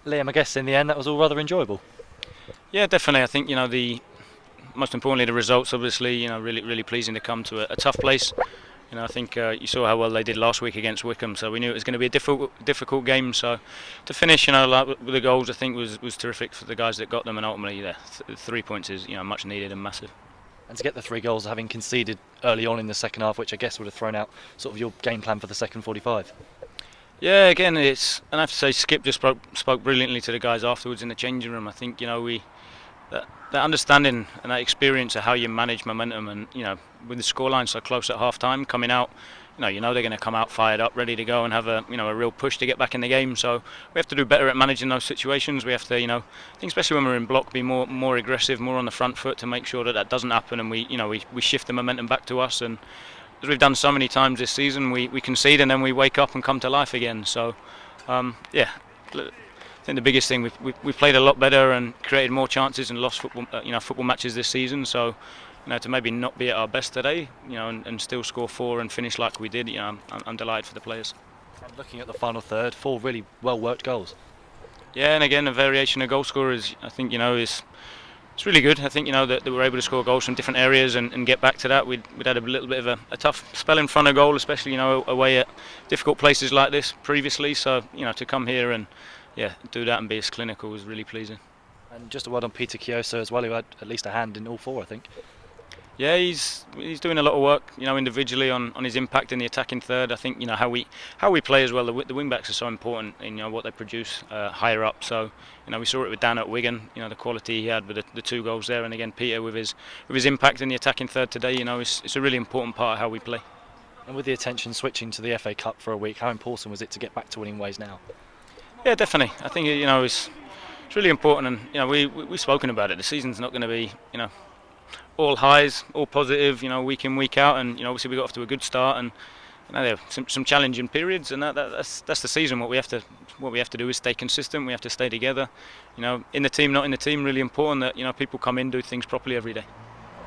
Liam, I guess in the end that was all rather enjoyable. Yeah, definitely. I think the most importantly the results. Obviously, really pleasing to come to a tough place. I think you saw how well they did last week against Wickham, so we knew it was going to be a difficult game. So to finish, like with the goals, I think was terrific for the guys that got them, and ultimately, 3 points is much needed and massive. And to get the 3 goals, having conceded early on in the second half, which I guess would have thrown out sort of your game plan for the second 45. Yeah, again, and I have to say, Skip just spoke brilliantly to the guys afterwards in the changing room. I think that understanding and that experience of how you manage momentum, and with the scoreline so close at half time, coming out, they're going to come out fired up, ready to go, and have a real push to get back in the game. So we have to do better at managing those situations. We have to, I think especially when we're in block, be more aggressive, more on the front foot to make sure that doesn't happen, and we shift the momentum back to us. And as we've done so many times this season, we concede and then we wake up and come to life again. So yeah. I think the biggest thing we played a lot better and created more chances and lost football matches this season. So to maybe not be at our best today, and still score 4 and finish like we did, I'm delighted for the players. And looking at the final third, 4 really well worked goals. Yeah, and again a variation of goal scorers. I think is. It's really good. I think that we're able to score goals from different areas and get back to that. We'd had a little bit of a tough spell in front of goal, especially away at difficult places like this previously. So to come here and do that and be as clinical was really pleasing. And just a word on Peter Kioso as well, who had at least a hand in all 4, I think. Yeah, he's doing a lot of work, individually on his impact in the attacking third. I think how we play as well. The wing backs are so important in what they produce higher up. So we saw it with Dan at Wigan. The quality he had with the 2 goals there, and again Peter with his impact in the attacking third today. It's a really important part of how we play. And with the attention switching to the FA Cup for a week, how important was it to get back to winning ways now? Yeah, definitely. I think it's really important, and we've spoken about it. The season's not going to be all highs, all positive, week in, week out, and obviously we got off to a good start, and there are some challenging periods, and that's the season. What we have to do is stay consistent. We have to stay together, in the team, not in the team. Really important that people come in, do things properly every day.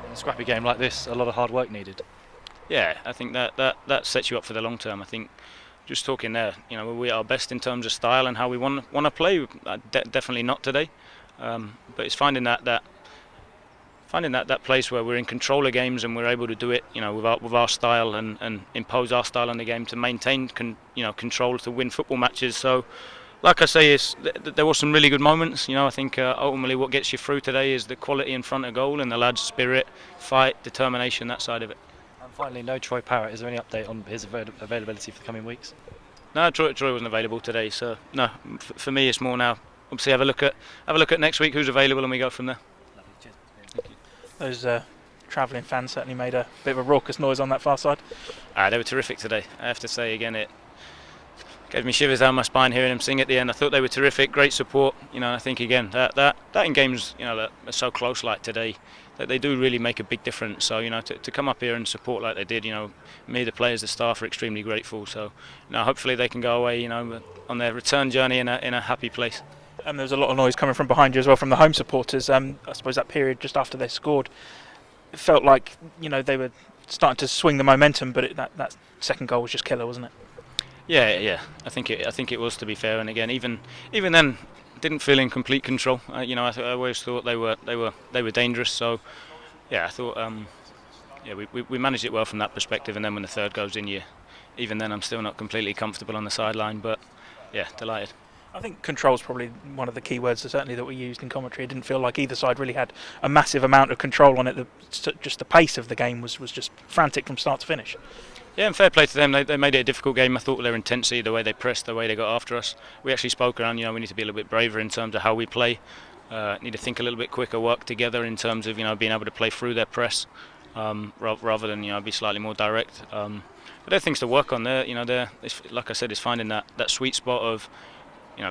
In a scrappy game like this, a lot of hard work needed. Yeah, I think that sets you up for the long term. I think just talking there, we're at our best in terms of style and how we want to play. Definitely not today, but it's finding that place where we're in control of games and we're able to do it, with our style and impose our style on the game to maintain control to win football matches. So, like I say, there were some really good moments. I think ultimately what gets you through today is the quality in front of goal and the lads' spirit, fight, determination, that side of it. And finally, no Troy Parrott. Is there any update on his availability for the coming weeks? No, Troy wasn't available today. So no, for me it's more now. Obviously, have a look at next week who's available and we go from there. Those travelling fans certainly made a bit of a raucous noise on that far side. They were terrific today. I have to say again, it gave me shivers down my spine hearing them sing at the end. I thought they were terrific, great support. I think again that in games that are so close like today, that they do really make a big difference. So to come up here and support like they did, me, the players, the staff are extremely grateful. So hopefully they can go away, on their return journey in a happy place. And there was a lot of noise coming from behind you as well from the home supporters. I suppose that period just after they scored, it felt like they were starting to swing the momentum, but that second goal was just killer, wasn't it? Yeah. I think it was, to be fair. And again, even then, didn't feel in complete control. I always thought they were dangerous. So yeah, I thought we managed it well from that perspective. And then when the third goes in, even then I'm still not completely comfortable on the sideline. But yeah, delighted. I think control is probably one of the key words certainly that we used in commentary. It didn't feel like either side really had a massive amount of control on it. Just the pace of the game was just frantic from start to finish. Yeah, and fair play to them. They made it a difficult game. I thought their intensity, the way they pressed, the way they got after us. We actually spoke around, we need to be a little bit braver in terms of how we play. Need to think a little bit quicker, work together in terms of being able to play through their press, rather than be slightly more direct. But there are things to work on there. Like I said, it's finding that sweet spot of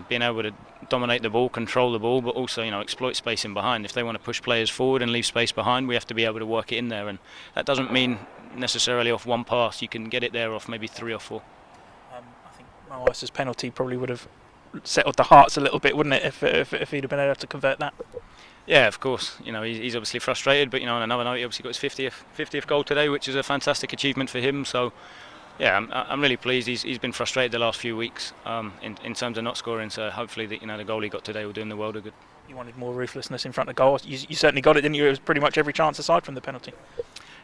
being able to dominate the ball, control the ball, but also exploit space in behind. If they want to push players forward and leave space behind, we have to be able to work it in there, and that doesn't mean necessarily off one pass. You can get it there off maybe 3 or 4. I think Mois's penalty probably would have settled the hearts a little bit, wouldn't it, if he'd have been able to convert that? Yeah, of course. He's obviously frustrated, but on another note, he obviously got his 50th goal today, which is a fantastic achievement for him. So Yeah, I'm really pleased. He's been frustrated the last few weeks in terms of not scoring. So hopefully, the goal he got today will do him the world of good. You wanted more ruthlessness in front of goal. You certainly got it, didn't you? It was pretty much every chance aside from the penalty.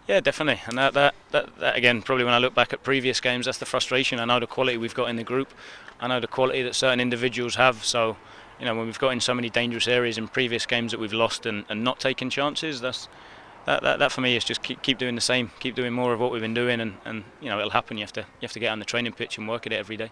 Yeah, definitely. And that again, probably when I look back at previous games, that's the frustration. I know the quality we've got in the group. I know the quality that certain individuals have. So, when we've got in so many dangerous areas in previous games that we've lost and not taking chances, that for me is just keep doing the same, keep doing more of what we've been doing, and it'll happen. You have to get on the training pitch and work at it every day.